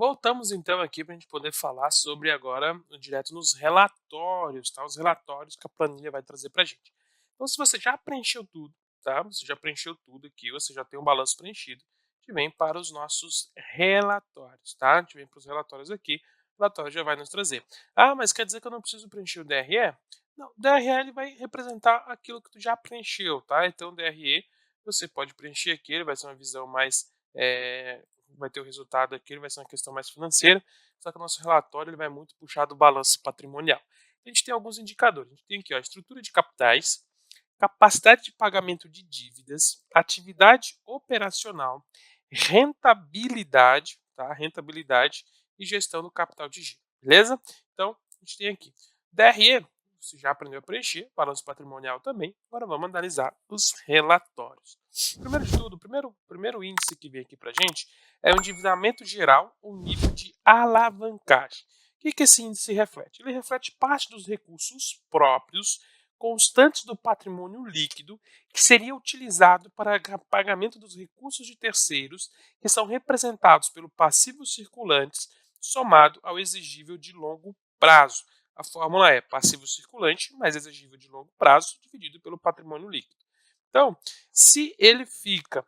Voltamos então aqui para a gente poder falar sobre agora direto nos relatórios, tá? Os relatórios que a planilha vai trazer para a gente. Então, se você já preencheu tudo, tá? Você já preencheu tudo aqui, você já tem um balanço preenchido, a gente vem para os nossos relatórios, tá? A gente vem para os relatórios aqui, o relatório já vai nos trazer. Ah, mas quer dizer que eu não preciso preencher o DRE? Não, o DRE ele vai representar aquilo que tu já preencheu, tá? Então, o DRE você pode preencher aqui, ele vai ser uma visão mais vai ter o resultado aqui, ele vai ser uma questão mais financeira, só que o nosso relatório ele vai muito puxar do balanço patrimonial. A gente tem alguns indicadores, a gente tem aqui ó, estrutura de capitais, capacidade de pagamento de dívidas, atividade operacional, rentabilidade, tá? Rentabilidade e gestão do capital de giro, beleza? Então, a gente tem aqui DRE, você já aprendeu a preencher, balanço patrimonial também, agora vamos analisar os relatórios. Primeiro de tudo, o primeiro índice que vem aqui para a gente é o endividamento geral ou nível de alavancagem. O que esse índice reflete? Ele reflete parte dos recursos próprios constantes do patrimônio líquido que seria utilizado para pagamento dos recursos de terceiros que são representados pelo passivo circulantes somado ao exigível de longo prazo. A fórmula é passivo circulante mais exigível de longo prazo dividido pelo patrimônio líquido. Então, se ele fica,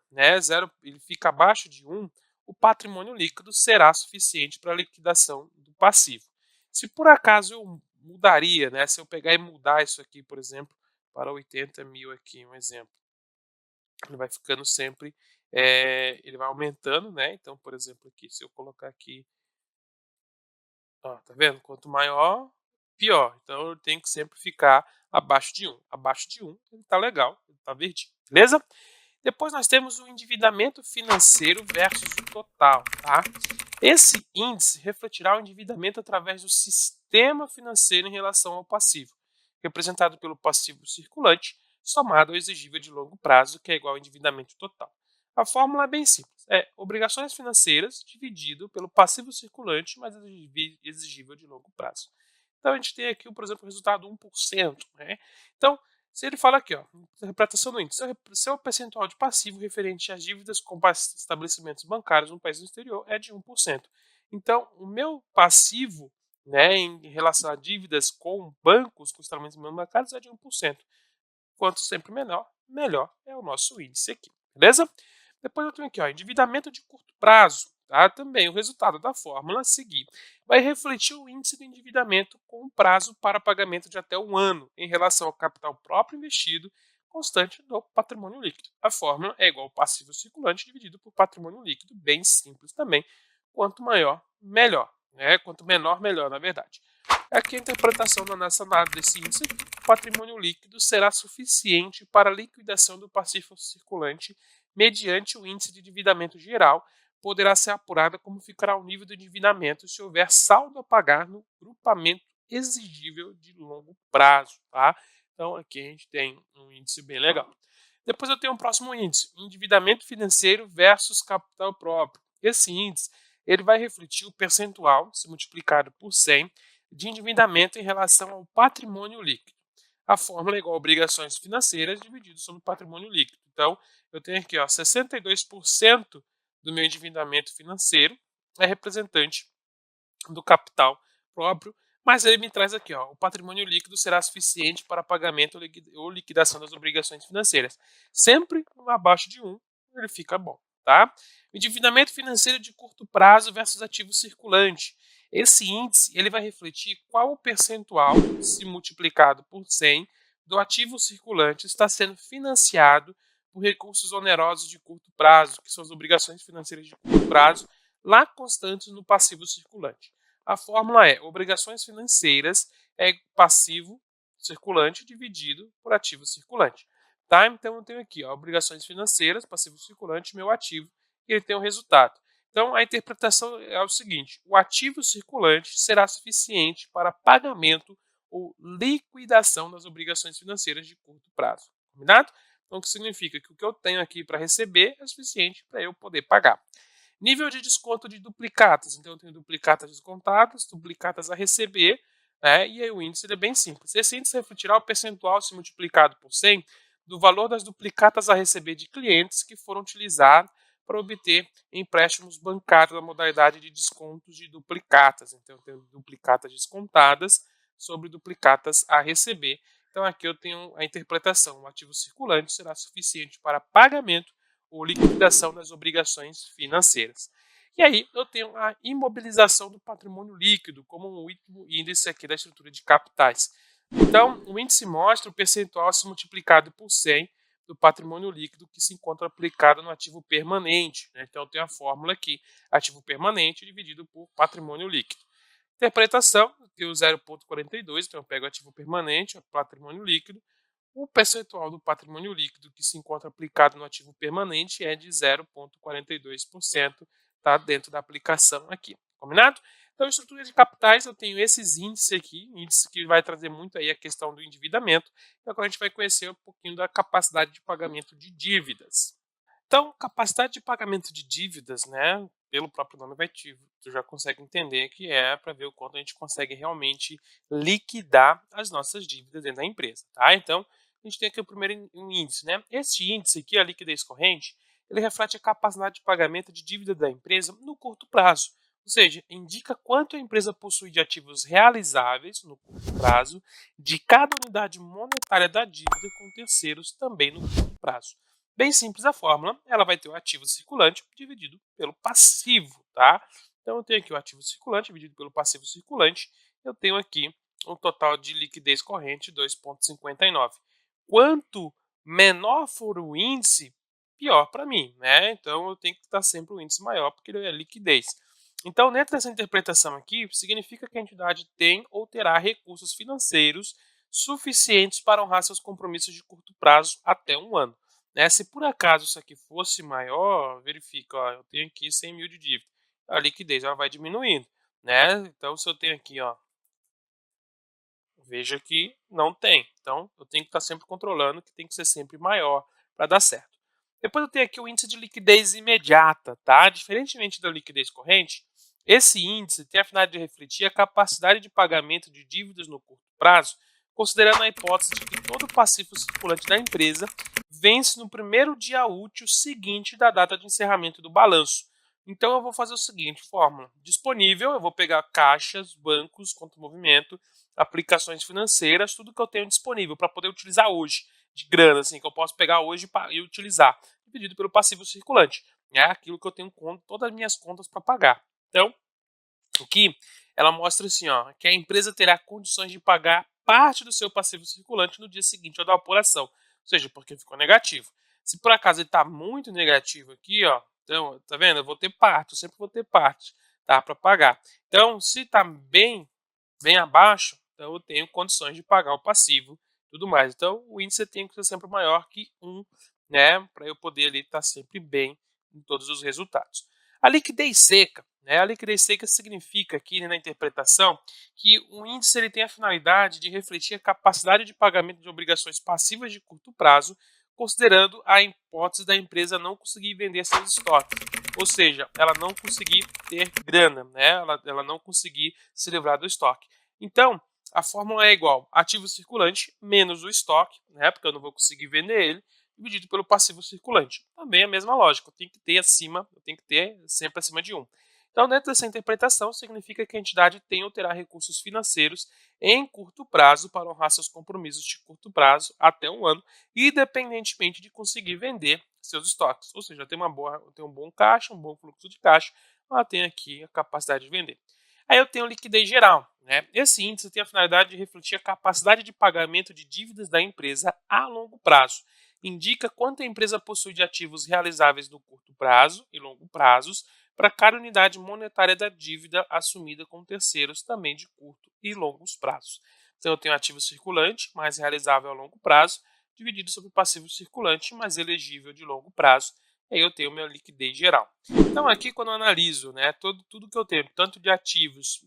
ele fica abaixo de 1, o patrimônio líquido será suficiente para a liquidação do passivo. Se por acaso eu mudaria, se eu pegar e mudar isso aqui, por exemplo, para 80 mil aqui, um exemplo, ele vai ficando sempre, ele vai aumentando, né? Então, por exemplo, aqui, se eu colocar aqui, ó, tá vendo? Quanto maior, pior. Então, eu tenho que sempre ficar abaixo de 1. Abaixo de 1, ele tá legal, ele tá verdinho, beleza? Depois nós temos o endividamento financeiro versus o total, tá? Esse índice refletirá o endividamento através do sistema financeiro em relação ao passivo, representado pelo passivo circulante, somado ao exigível de longo prazo, que é igual ao endividamento total. A fórmula é bem simples, é obrigações financeiras dividido pelo passivo circulante mais exigível de longo prazo. Então a gente tem aqui, por exemplo, o resultado 1%. Né? Então, se ele fala aqui, ó, interpretação do índice, seu percentual de passivo referente às dívidas com estabelecimentos bancários no país do exterior é de 1%. Então, o meu passivo, em relação a dívidas com bancos, com estabelecimentos bancários, é de 1%. Quanto sempre menor, melhor é o nosso índice aqui, beleza? Depois eu tenho aqui, ó, endividamento de curto prazo. Tá? Também o resultado da fórmula a seguir vai refletir o índice de endividamento com um prazo para pagamento de até 1 ano em relação ao capital próprio investido constante do patrimônio líquido. A fórmula é igual ao passivo circulante dividido por patrimônio líquido, bem simples também. Quanto maior, melhor. Quanto menor, melhor, na verdade. Aqui a interpretação da nossa análise desse índice, o patrimônio líquido será suficiente para a liquidação do passivo circulante mediante o índice de endividamento geral, poderá ser apurada como ficará o nível de endividamento se houver saldo a pagar no grupamento exigível de longo prazo. Tá? Então aqui a gente tem um índice bem legal. Depois eu tenho um próximo índice, endividamento financeiro versus capital próprio. Esse índice ele vai refletir o percentual, se multiplicado por 100, de endividamento em relação ao patrimônio líquido. A fórmula é igual a obrigações financeiras dividido sobre o patrimônio líquido. Então, eu tenho aqui ó, 62% do meu endividamento financeiro é representante do capital próprio, mas ele me traz aqui, ó, o patrimônio líquido será suficiente para pagamento ou liquidação das obrigações financeiras. Sempre abaixo de 1, ele fica bom, tá? Endividamento financeiro de curto prazo versus ativo circulante. Esse índice ele vai refletir qual o percentual, se multiplicado por 100, do ativo circulante está sendo financiado por recursos onerosos de curto prazo, que são as obrigações financeiras de curto prazo, lá constantes no passivo circulante. A fórmula é obrigações financeiras é passivo circulante dividido por ativo circulante. Tá? Então eu tenho aqui ó, obrigações financeiras, passivo circulante, meu ativo, e ele tem um resultado. Então a interpretação é o seguinte: o ativo circulante será suficiente para pagamento ou liquidação das obrigações financeiras de curto prazo. Combinado? Então, o que significa que o que eu tenho aqui para receber é suficiente para eu poder pagar. Nível de desconto de duplicatas. Então, eu tenho duplicatas descontadas, duplicatas a receber, e aí o índice é bem simples. Esse índice refletirá o percentual se multiplicado por 100 do valor das duplicatas a receber de clientes que foram utilizar para obter empréstimos bancários na modalidade de descontos de duplicatas. Então, eu tenho duplicatas descontadas sobre duplicatas a receber. Então, aqui eu tenho a interpretação: o ativo circulante será suficiente para pagamento ou liquidação das obrigações financeiras. E aí eu tenho a imobilização do patrimônio líquido como um último índice aqui da estrutura de capitais. Então, o índice mostra o percentual a ser multiplicado por 100 do patrimônio líquido que se encontra aplicado no ativo permanente, né? Então, tem a fórmula aqui: ativo permanente dividido por patrimônio líquido. Interpretação, tem o 0,42, então eu pego ativo permanente, patrimônio líquido. O percentual do patrimônio líquido que se encontra aplicado no ativo permanente é de 0,42%, tá dentro da aplicação aqui, combinado? Então, estrutura de capitais, eu tenho esses índices aqui, índice que vai trazer muito aí a questão do endividamento, e agora a gente vai conhecer um pouquinho da capacidade de pagamento de dívidas. Então, capacidade de pagamento de dívidas, né, pelo próprio nome vai tu já consegue entender que é para ver o quanto a gente consegue realmente liquidar as nossas dívidas dentro da empresa, tá? Então, a gente tem aqui o primeiro índice, né? Esse índice aqui, a liquidez corrente, ele reflete a capacidade de pagamento de dívida da empresa no curto prazo, ou seja, indica quanto a empresa possui de ativos realizáveis no curto prazo de cada unidade monetária da dívida com terceiros também no curto prazo. Bem simples a fórmula, ela vai ter o ativo circulante dividido pelo passivo, tá? Então eu tenho aqui o ativo circulante dividido pelo passivo circulante, eu tenho aqui um total de liquidez corrente 2,59. Quanto menor for o índice, pior para mim, né? Então eu tenho que estar sempre o índice maior porque ele é liquidez. Então, dentro dessa interpretação aqui, significa que a entidade tem ou terá recursos financeiros suficientes para honrar seus compromissos de curto prazo até um ano, né? Se por acaso isso aqui fosse maior, verifica, ó, eu tenho aqui 100 mil de dívida, a liquidez ela vai diminuindo, né? Então, se eu tenho aqui, ó, veja que não tem. Então, eu tenho que estar sempre controlando, que tem que ser sempre maior para dar certo. Depois eu tenho aqui o índice de liquidez imediata, tá? Diferentemente da liquidez corrente, esse índice tem a finalidade de refletir a capacidade de pagamento de dívidas no curto prazo, considerando a hipótese de que todo passivo circulante da empresa vence no primeiro dia útil seguinte da data de encerramento do balanço. Então eu vou fazer o seguinte, fórmula: disponível, eu vou pegar caixas, bancos, conta movimento, aplicações financeiras, tudo que eu tenho disponível para poder utilizar hoje, de grana, assim, que eu posso pegar hoje e utilizar, dividido pelo passivo circulante, né? Aquilo que eu tenho todas as minhas contas para pagar. Então, aqui ela mostra assim, ó, que a empresa terá condições de pagar parte do seu passivo circulante no dia seguinte ao da apuração, ou seja, porque ficou negativo. Se por acaso ele está muito negativo aqui, ó, então, tá vendo? Eu vou ter parte, eu sempre vou ter parte, tá, para pagar. Então, se está bem abaixo, então eu tenho condições de pagar o passivo e tudo mais. Então, o índice tem que ser sempre maior que 1, né, para eu poder ali estar sempre bem em todos os resultados. A liquidez seca, né, a liquidez seca significa aqui, né, na interpretação que o índice ele tem a finalidade de refletir a capacidade de pagamento de obrigações passivas de curto prazo, considerando a hipótese da empresa não conseguir vender seus estoques, ou seja, ela não conseguir ter grana, né, ela não conseguir se livrar do estoque. Então, a fórmula é igual ativo circulante menos o estoque, né, porque eu não vou conseguir vender ele, dividido pelo passivo circulante. Também a mesma lógica, eu tenho que ter acima, eu tenho que ter sempre acima de 1. Então, dentro dessa interpretação, significa que a entidade tem ou terá recursos financeiros em curto prazo para honrar seus compromissos de curto prazo até um ano, independentemente de conseguir vender seus estoques. Ou seja, tem um bom caixa, um bom fluxo de caixa, ela tem aqui a capacidade de vender. Aí eu tenho liquidez geral, né? Esse índice tem a finalidade de refletir a capacidade de pagamento de dívidas da empresa a longo prazo. Indica quanto a empresa possui de ativos realizáveis no curto prazo e longo prazos para cada unidade monetária da dívida assumida com terceiros também de curto e longos prazos. Então eu tenho ativo circulante, mais realizável a longo prazo, dividido sobre passivo circulante, mais elegível de longo prazo. Aí eu tenho minha liquidez geral. Então, aqui, quando eu analiso, né, tudo que eu tenho, tanto de ativos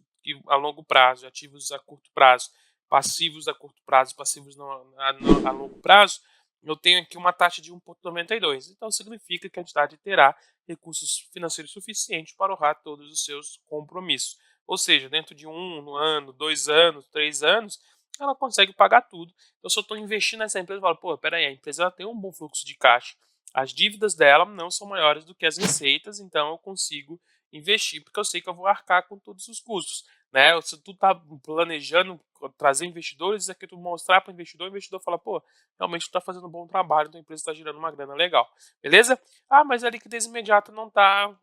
a longo prazo, ativos a curto prazo, passivos a curto prazo, passivos a longo prazo, eu tenho aqui uma taxa de 1,92. Então, significa que a entidade terá recursos financeiros suficientes para honrar todos os seus compromissos. Ou seja, dentro de um ano, 2 anos, 3 anos, ela consegue pagar tudo. Então, se eu estou investindo nessa empresa, eu falo, pô, peraí, a empresa ela tem um bom fluxo de caixa. As dívidas dela não são maiores do que as receitas, então eu consigo investir, porque eu sei que eu vou arcar com todos os custos, né? Se tu tá planejando trazer investidores, isso aqui tu mostrar para o investidor fala, pô, realmente tu tá fazendo um bom trabalho, tua empresa está gerando uma grana legal, beleza? Ah, mas a liquidez imediata não tá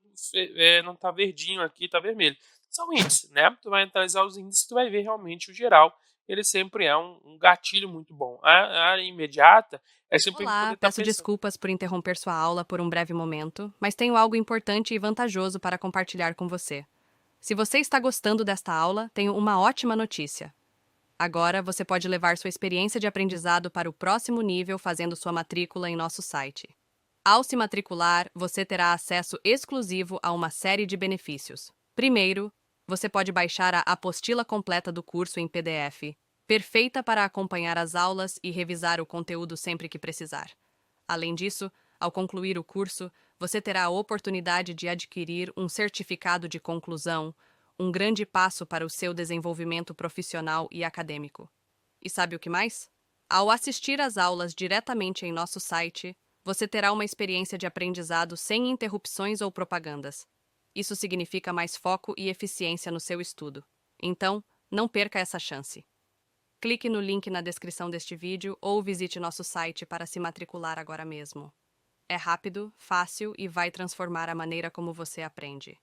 verdinho aqui, tá vermelho. São índices, né? Tu vai analisar os índices, tu vai ver realmente o geral, ele sempre é um gatilho muito bom. A imediata é sempre a gente Olá, poder estar peço pensando. desculpas por interromper sua aula por um breve momento, mas tenho algo importante e vantajoso para compartilhar com você. Se você está gostando desta aula, tenho uma ótima notícia. Agora você pode levar sua experiência de aprendizado para o próximo nível fazendo sua matrícula em nosso site. Ao se matricular, você terá acesso exclusivo a uma série de benefícios. Primeiro, você pode baixar a apostila completa do curso em PDF, perfeita para acompanhar as aulas e revisar o conteúdo sempre que precisar. Além disso, ao concluir o curso, você terá a oportunidade de adquirir um certificado de conclusão, um grande passo para o seu desenvolvimento profissional e acadêmico. E sabe o que mais? Ao assistir às aulas diretamente em nosso site, você terá uma experiência de aprendizado sem interrupções ou propagandas. Isso significa mais foco e eficiência no seu estudo. Então, não perca essa chance. Clique no link na descrição deste vídeo ou visite nosso site para se matricular agora mesmo. É rápido, fácil e vai transformar a maneira como você aprende.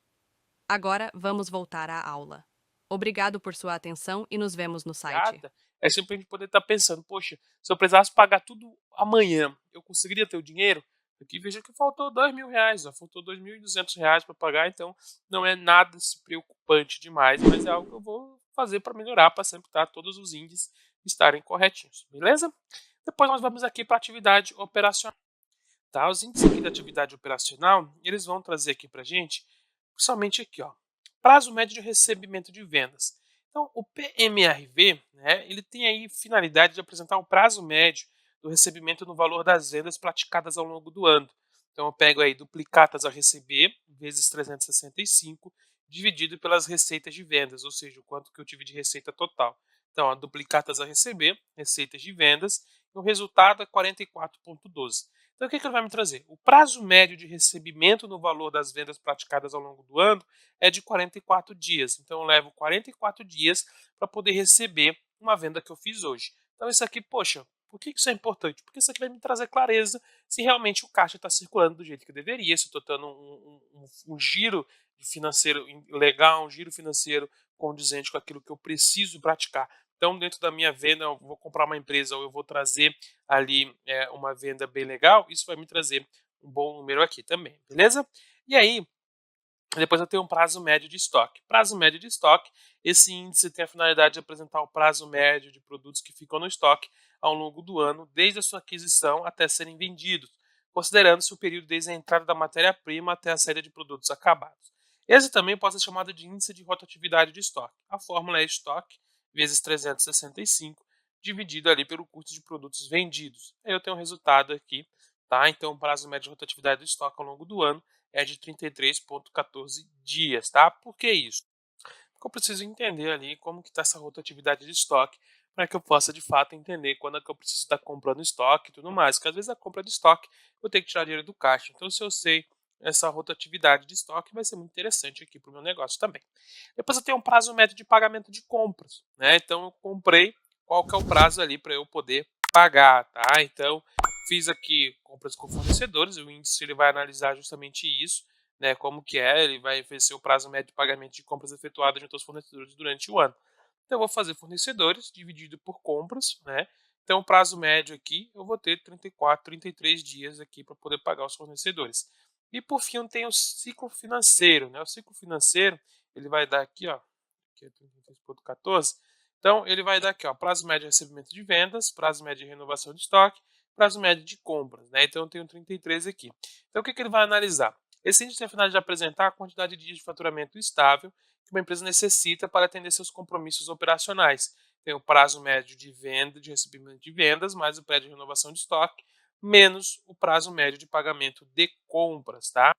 Agora, vamos voltar à aula. Obrigado por sua atenção e nos vemos no site. Imediata, é sempre a gente poder estar pensando, poxa, se eu precisasse pagar tudo amanhã, eu conseguiria ter o dinheiro? Aqui veja que faltou R$ 2.000, ó, faltou R$ 2.200 para pagar, então não é nada se preocupante demais, mas é algo que eu vou fazer para melhorar, para sempre estar todos os índices estarem corretinhos, beleza? Depois nós vamos aqui para a atividade operacional. Tá? Os índices aqui da atividade operacional, eles vão trazer aqui para a gente, principalmente aqui, ó, prazo médio de recebimento de vendas. Então, o PMRV, né, ele tem aí finalidade de apresentar o prazo médio do recebimento no valor das vendas praticadas ao longo do ano. Então, eu pego aí duplicatas a receber vezes 365 dividido pelas receitas de vendas, ou seja, o quanto que eu tive de receita total. Então, ó, duplicatas a receber, receitas de vendas, e o resultado é 44,12. Então, o que ele vai me trazer? O prazo médio de recebimento no valor das vendas praticadas ao longo do ano é de 44 dias. Então, eu levo 44 dias para poder receber uma venda que eu fiz hoje. Então, isso aqui, poxa, por que isso é importante? Porque isso aqui vai me trazer clareza se realmente o caixa está circulando do jeito que deveria, se eu estou tendo um giro financeiro legal, um giro financeiro condizente com aquilo que eu preciso praticar. Então, dentro da minha venda, eu vou comprar uma empresa ou eu vou trazer ali uma venda bem legal, isso vai me trazer um bom número aqui também, beleza? E aí, depois eu tenho um prazo médio de estoque. Prazo médio de estoque, esse índice tem a finalidade de apresentar o prazo médio de produtos que ficam no estoque ao longo do ano, desde a sua aquisição até serem vendidos, considerando-se o período desde a entrada da matéria-prima até a saída de produtos acabados. Esse também pode ser chamado de índice de rotatividade de estoque. A fórmula é estoque vezes 365 dividido ali pelo custo de produtos vendidos. Aí eu tenho um resultado aqui, tá? Então, o prazo médio de rotatividade do estoque ao longo do ano é de 33,14 dias, tá? Por que isso? Porque eu preciso entender ali como que está essa rotatividade de estoque para que eu possa de fato entender quando é que eu preciso estar comprando estoque e tudo mais. Porque às vezes a compra de estoque eu tenho que tirar dinheiro do caixa. Então, se eu sei essa rotatividade de estoque, vai ser muito interessante aqui para o meu negócio também. Depois eu tenho um prazo médio de pagamento de compras, né? Então eu comprei, qual que é o prazo ali para eu poder pagar, tá? Então fiz aqui compras com fornecedores, o índice ele vai analisar justamente isso, né? Como que é, ele vai oferecer o prazo médio de pagamento de compras efetuadas junto aos fornecedores durante o ano. Então eu vou fazer fornecedores dividido por compras, né? Então o prazo médio aqui eu vou ter 34, 33 dias aqui para poder pagar os fornecedores. E por fim tem o ciclo financeiro, né? O ciclo financeiro ele vai dar aqui, ó, que é 33,14. Então, ele vai dar aqui, ó, prazo médio de recebimento de vendas, prazo médio de renovação de estoque, prazo médio de compras, né? Então, eu tenho 33 aqui. Então, o que ele vai analisar? Esse índice tem a finalidade de apresentar a quantidade de dias de faturamento estável que uma empresa necessita para atender seus compromissos operacionais. Tem o prazo médio de venda, de recebimento de vendas, mais o prazo de renovação de estoque, menos o prazo médio de pagamento de compras, tá?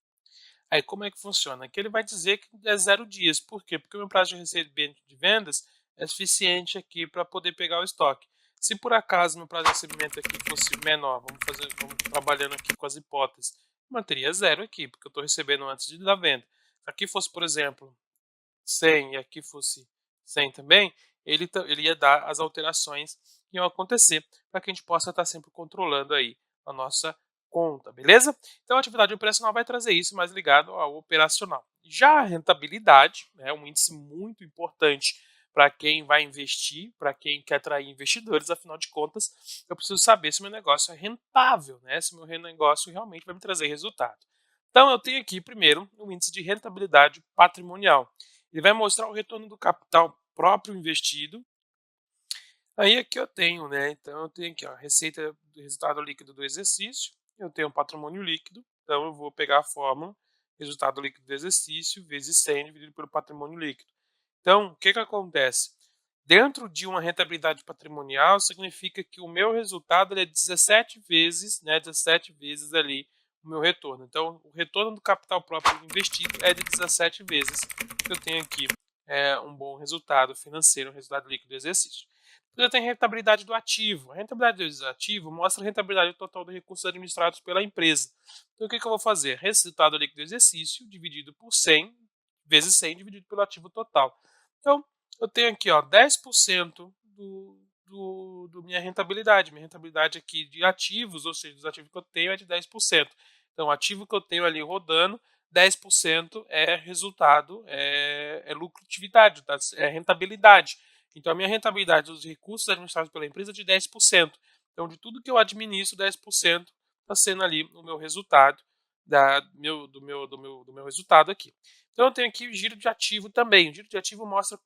Aí como é que funciona? Aqui ele vai dizer que é 0 dias. Por quê? Porque o meu prazo de recebimento de vendas é suficiente aqui para poder pegar o estoque. Se por acaso meu prazo de recebimento aqui fosse menor, vamos trabalhando aqui com as hipóteses, manteria zero aqui, porque eu estou recebendo antes da venda. Se aqui fosse, por exemplo, 100 e aqui fosse 100 também, ele ia dar as alterações que iam acontecer, para que a gente possa estar sempre controlando aí a nossa conta, beleza? Então a atividade operacional vai trazer isso mais ligado ao operacional. Já a rentabilidade é um índice muito importante para quem vai investir, para quem quer atrair investidores, afinal de contas, eu preciso saber se meu negócio é rentável, né? Se meu negócio realmente vai me trazer resultado. Então eu tenho aqui primeiro o índice de rentabilidade patrimonial. Ele vai mostrar o retorno do capital próprio investido. Aí aqui eu tenho, né? Então eu tenho aqui, ó, receita do resultado líquido do exercício, eu tenho um patrimônio líquido, então eu vou pegar a fórmula resultado líquido do exercício vezes 100 dividido pelo patrimônio líquido. Então, o que acontece? Dentro de uma rentabilidade patrimonial, significa que o meu resultado ele é 17 vezes, né, 17 vezes ali o meu retorno. Então, o retorno do capital próprio investido é de 17 vezes. Eu tenho aqui um bom resultado financeiro, um resultado líquido do exercício. Depois eu tenho a rentabilidade do ativo. A rentabilidade do ativo mostra a rentabilidade total dos recursos administrados pela empresa. Então, o que eu vou fazer? Resultado líquido do exercício dividido por 100 vezes 100 dividido pelo ativo total. Então, eu tenho aqui, ó, 10% do minha rentabilidade. Minha rentabilidade aqui de ativos, ou seja, dos ativos que eu tenho é de 10%. Então, o ativo que eu tenho ali rodando, 10% é resultado, é lucratividade, tá? É rentabilidade. Então, a minha rentabilidade dos recursos administrados pela empresa é de 10%. Então, de tudo que eu administro, 10% está sendo ali o meu resultado, do meu resultado aqui. Então, eu tenho aqui o giro de ativo também. O giro de ativo mostra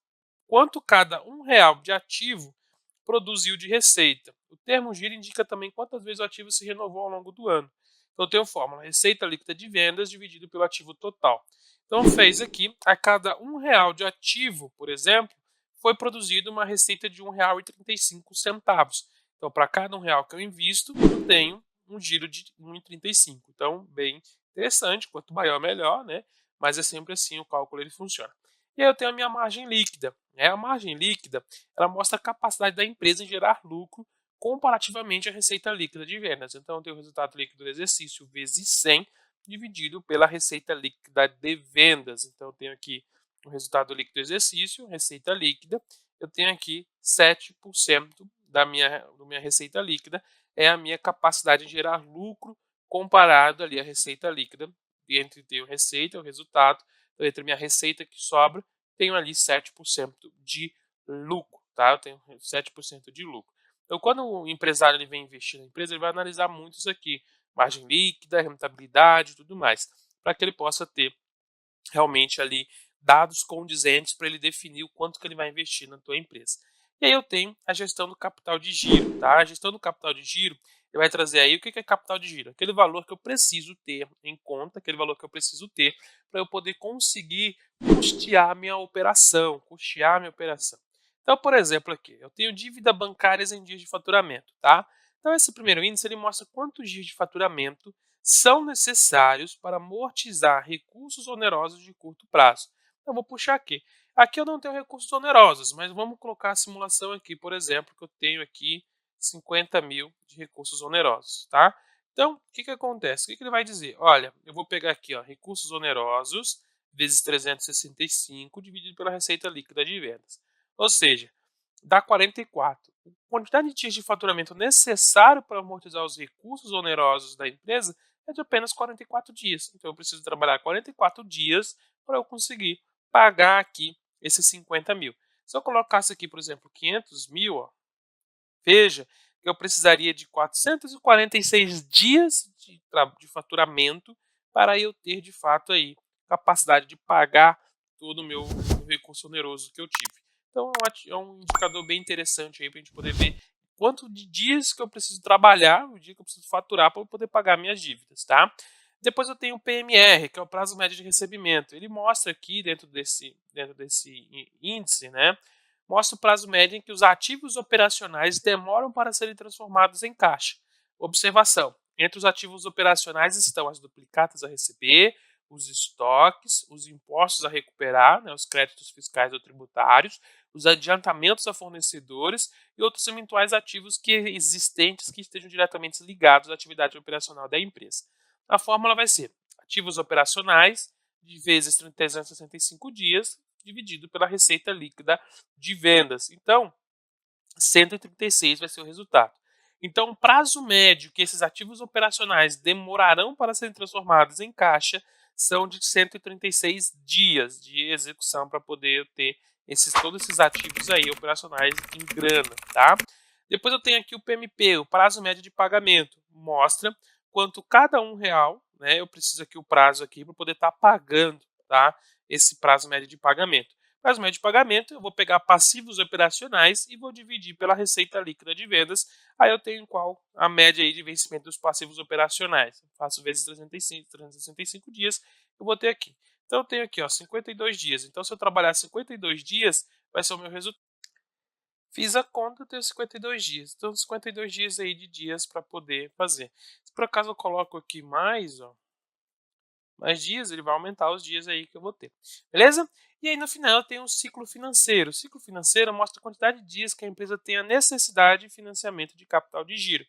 quanto cada R$ 1 de ativo produziu de receita. O termo giro indica também quantas vezes o ativo se renovou ao longo do ano. Então, eu tenho a fórmula receita líquida de vendas dividido pelo ativo total. Então, fez aqui, a cada R$ 1 de ativo, por exemplo, foi produzida uma receita de R$ 1,35. Então, para cada R$ 1 que eu invisto, eu tenho um giro de 1,35. Então, bem interessante, quanto maior, melhor, né? Mas é sempre assim o cálculo ele funciona. E aí eu tenho a minha margem líquida. Né? A margem líquida ela mostra a capacidade da empresa em gerar lucro comparativamente à receita líquida de vendas. Então, eu tenho o resultado líquido do exercício vezes 100 dividido pela receita líquida de vendas. Então, eu tenho aqui o resultado líquido do exercício, receita líquida. Eu tenho aqui 7% da minha receita líquida é a minha capacidade de gerar lucro comparado ali à receita líquida. Entre ter o receita, o resultado, então, entre a minha receita que sobra, tenho ali 7% de lucro, tá? Eu tenho 7% de lucro. Então, quando o empresário ele vem investir na empresa, ele vai analisar muito isso aqui, margem líquida, rentabilidade e tudo mais, para que ele possa ter realmente ali dados condizentes para ele definir o quanto que ele vai investir na tua empresa. E aí eu tenho a gestão do capital de giro, tá? A gestão do capital de giro ele vai trazer aí o que é capital de giro? Aquele valor que eu preciso ter em conta, aquele valor que eu preciso ter para eu poder conseguir custear minha operação, Então, por exemplo, aqui, eu tenho dívida bancárias em dias de faturamento, tá? Então, esse primeiro índice ele mostra quantos dias de faturamento são necessários para amortizar recursos onerosos de curto prazo. Então, vou puxar aqui. Aqui eu não tenho recursos onerosos, mas vamos colocar a simulação aqui, por exemplo, que eu tenho aqui 50 mil de recursos onerosos, tá? Então, o que acontece? O que ele vai dizer? Olha, eu vou pegar aqui, ó, recursos onerosos vezes 365 dividido pela receita líquida de vendas. Ou seja, dá 44. A quantidade de dias de faturamento necessário para amortizar os recursos onerosos da empresa é de apenas 44 dias. Então, eu preciso trabalhar 44 dias para eu conseguir pagar aqui esses 50 mil. Se eu colocasse aqui, por exemplo, 500 mil, ó, veja que eu precisaria de 446 dias de faturamento para eu ter, de fato, aí, capacidade de pagar todo o meu recurso oneroso que eu tive. Então, é um indicador bem interessante aí para a gente poder ver quanto de dias que eu preciso trabalhar, o dia que eu preciso faturar para eu poder pagar minhas dívidas, tá? Depois eu tenho o PMR, que é o prazo médio de recebimento. Ele mostra aqui, dentro desse índice, né, mostra o prazo médio em que os ativos operacionais demoram para serem transformados em caixa. Observação: entre os ativos operacionais estão as duplicatas a receber, os estoques, os impostos a recuperar, né, os créditos fiscais ou tributários, os adiantamentos a fornecedores e outros eventuais ativos existentes que estejam diretamente ligados à atividade operacional da empresa. A fórmula vai ser ativos operacionais de vezes 365 dias dividido pela receita líquida de vendas. Então, 136 vai ser o resultado. Então, o prazo médio que esses ativos operacionais demorarão para serem transformados em caixa são de 136 dias de execução para poder ter todos esses ativos aí operacionais em grana, tá? Depois eu tenho aqui o PMP, o prazo médio de pagamento, mostra quanto cada R$ 1, né? Eu preciso aqui o prazo aqui para poder estar pagando, tá? Esse prazo médio de pagamento. Prazo médio de pagamento, eu vou pegar passivos operacionais e vou dividir pela receita líquida de vendas. Aí eu tenho qual a média aí de vencimento dos passivos operacionais. Eu faço vezes 365 dias, eu vou ter aqui. Então eu tenho aqui, ó, 52 dias. Então se eu trabalhar 52 dias, vai ser o meu resultado. Fiz a conta, eu tenho 52 dias. Então 52 dias aí de dias para poder fazer. Se por acaso eu coloco aqui mais, ó, mais dias, ele vai aumentar os dias aí que eu vou ter. Beleza? E aí no final eu tenho um ciclo financeiro. O ciclo financeiro mostra a quantidade de dias que a empresa tem a necessidade de financiamento de capital de giro.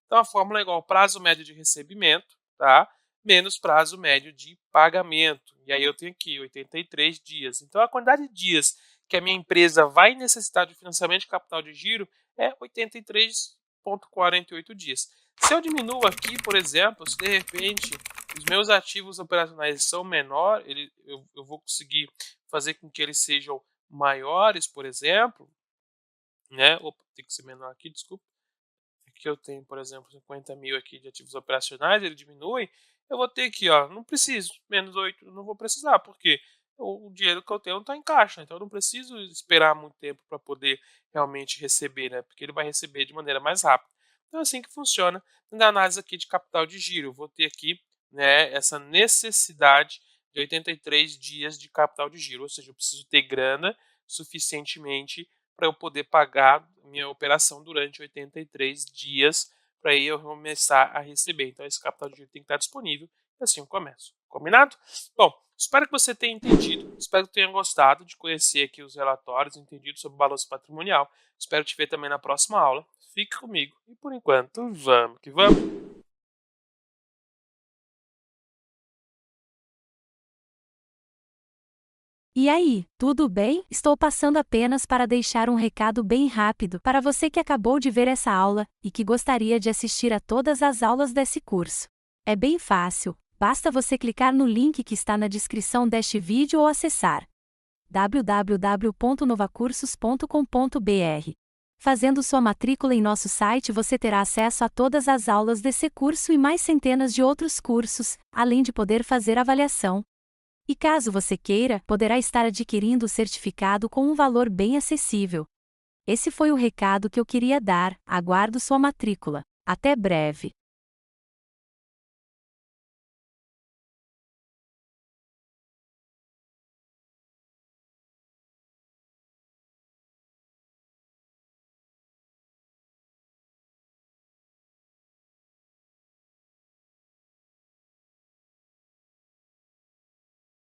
Então a fórmula é igual ao prazo médio de recebimento, tá? Menos prazo médio de pagamento. E aí eu tenho aqui 83 dias. Então a quantidade de dias que a minha empresa vai necessitar de financiamento de capital de giro é 83,48 dias. Se eu diminuo aqui, por exemplo, se de repente os meus ativos operacionais são menores, eu vou conseguir fazer com que eles sejam maiores, por exemplo, né? Opa, tem que ser menor aqui, desculpa. Aqui eu tenho, por exemplo, 50 mil aqui de ativos operacionais, ele diminui, eu vou ter aqui, ó, não preciso, menos 8, não vou precisar, porque o dinheiro que eu tenho está em caixa, então eu não preciso esperar muito tempo para poder realmente receber, né? Porque ele vai receber de maneira mais rápida. Então é assim que funciona na análise aqui de capital de giro. Eu vou ter aqui, né, essa necessidade de 83 dias de capital de giro, ou seja, eu preciso ter grana suficientemente para eu poder pagar minha operação durante 83 dias para aí eu começar a receber. Então, esse capital de giro tem que estar disponível e assim eu começo. Combinado? Bom, espero que você tenha entendido, espero que tenha gostado de conhecer aqui os relatórios, entendido sobre o balanço patrimonial. Espero te ver também na próxima aula. Fique comigo e, por enquanto, vamos que vamos! E aí, tudo bem? Estou passando apenas para deixar um recado bem rápido para você que acabou de ver essa aula e que gostaria de assistir a todas as aulas desse curso. É bem fácil, basta você clicar no link que está na descrição deste vídeo ou acessar www.novacursos.com.br. Fazendo sua matrícula em nosso site, você terá acesso a todas as aulas desse curso e mais centenas de outros cursos, além de poder fazer avaliação. E caso você queira, poderá estar adquirindo o certificado com um valor bem acessível. Esse foi o recado que eu queria dar, aguardo sua matrícula. Até breve!